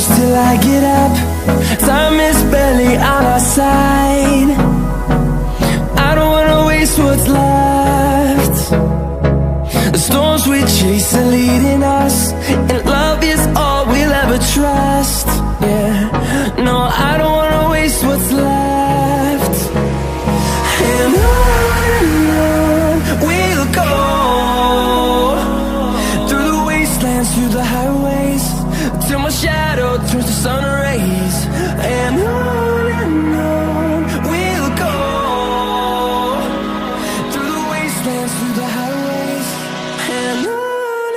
close till I get up. Time is barely on our side. I don't wanna waste what's left. The storms we chase are leading us, and love is all we'll ever trust. Yeah, no, I don't wanna waste what's left. And on we'll go, through the wastelands, through the highways, till my shadow turns to sun rays. And on we'll go, through the wastelands, through the highways, and on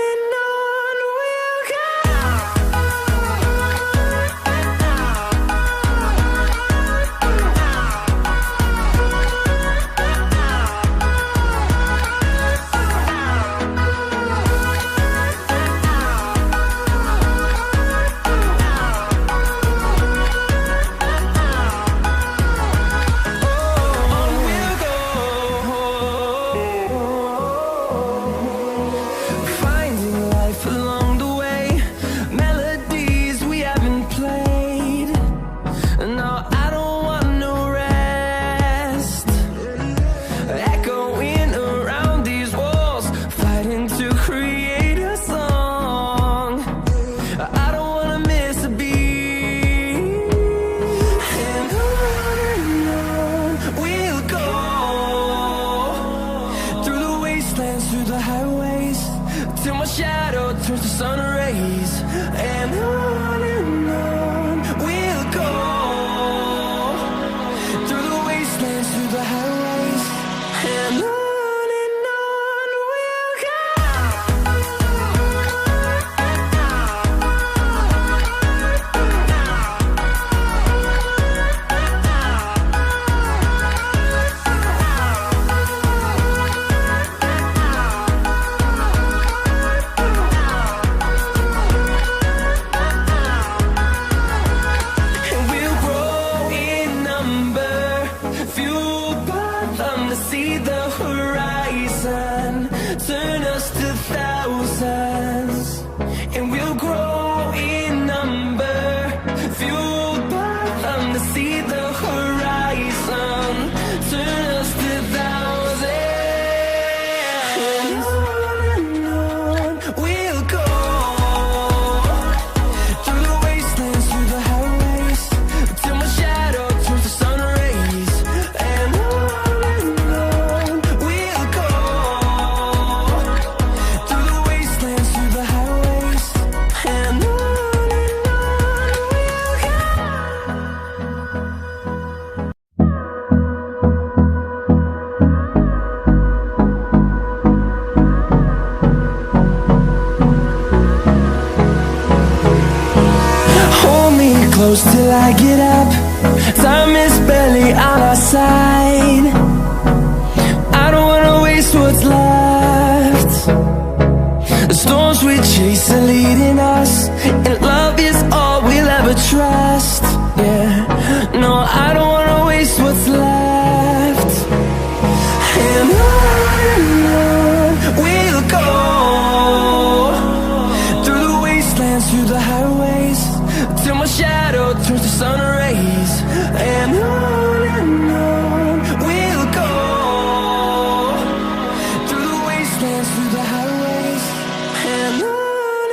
we'll go. Finding life along the way, melodies we haven't played. No, I don't want no rest. Echoing around these walls, fighting to create a song. I don't wanna miss a beat. And on we'll go, through the wastelands, through the highways, till my shadow turns to sun rays. And on we'll go, through the wastelands, through the highways, and on we'll go. And we'll grow in number, fueled by them to see the horizon, turn us to thousands. And we'll grow in number, fueled by them to see the horizon, turn us to thousands. And on we'll go, through the wastelands, through the highways, till my shadow turns to sun rays. And on we'll go, through the wastelands, through the highways, and on we'll go. Hold me close till I get up. Time is barely on our side. I don't wanna waste what's left. The storms we chase are leading us, and love is all we'll ever trust. Yeah, no, I don't wanna waste what's left. And on we'll go, through the wastelands, through the highways, till my shadow turns to sun rays. And on we'll go, through the wastelands, through the highways, and on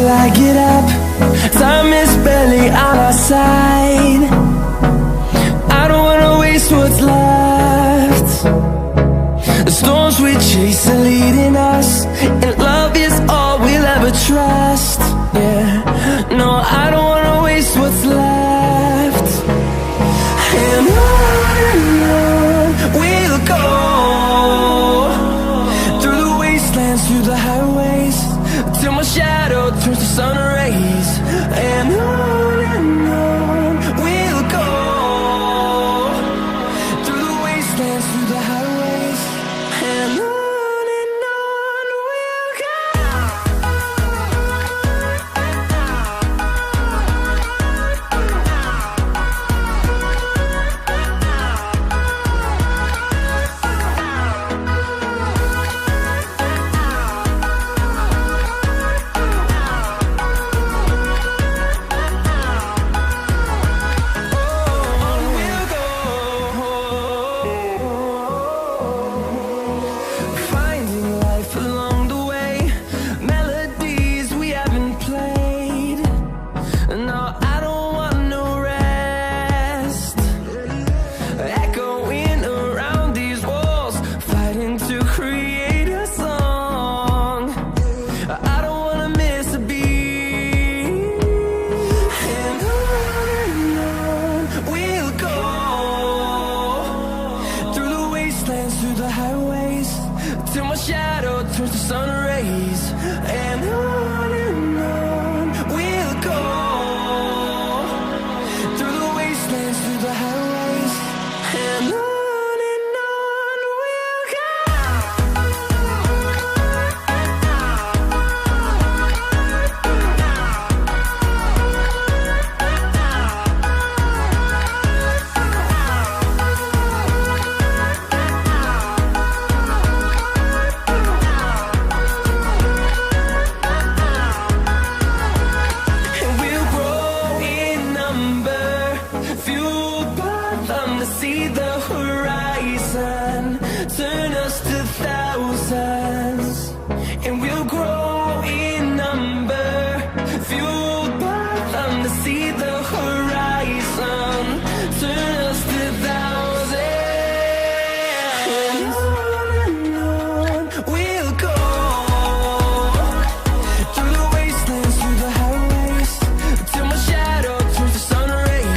till I get up. Time is barely on our side. I don't wanna waste what's left. The storms we chase are leading us, and love is all we'll ever trust. Yeah, no, I don't wanna waste what's left. And on we'll go, through the wastelands, through the highways, till my shadow turns to sun rays. And on we'll go, through the wastelands, through the highways, and on we'll go. Finding life along the way, melodies we haven't played. No, I don't want no rest. Echoing around these walls, fighting to create a song. I don't wanna miss a beat. And on we'll go, through the wastelands, through the highways, till my shadow turns to sun rays. And on we'll go, through the wastelands, through the highways, and on we'll go. And we'll grow in number, fueled by them to see the horizon. Turn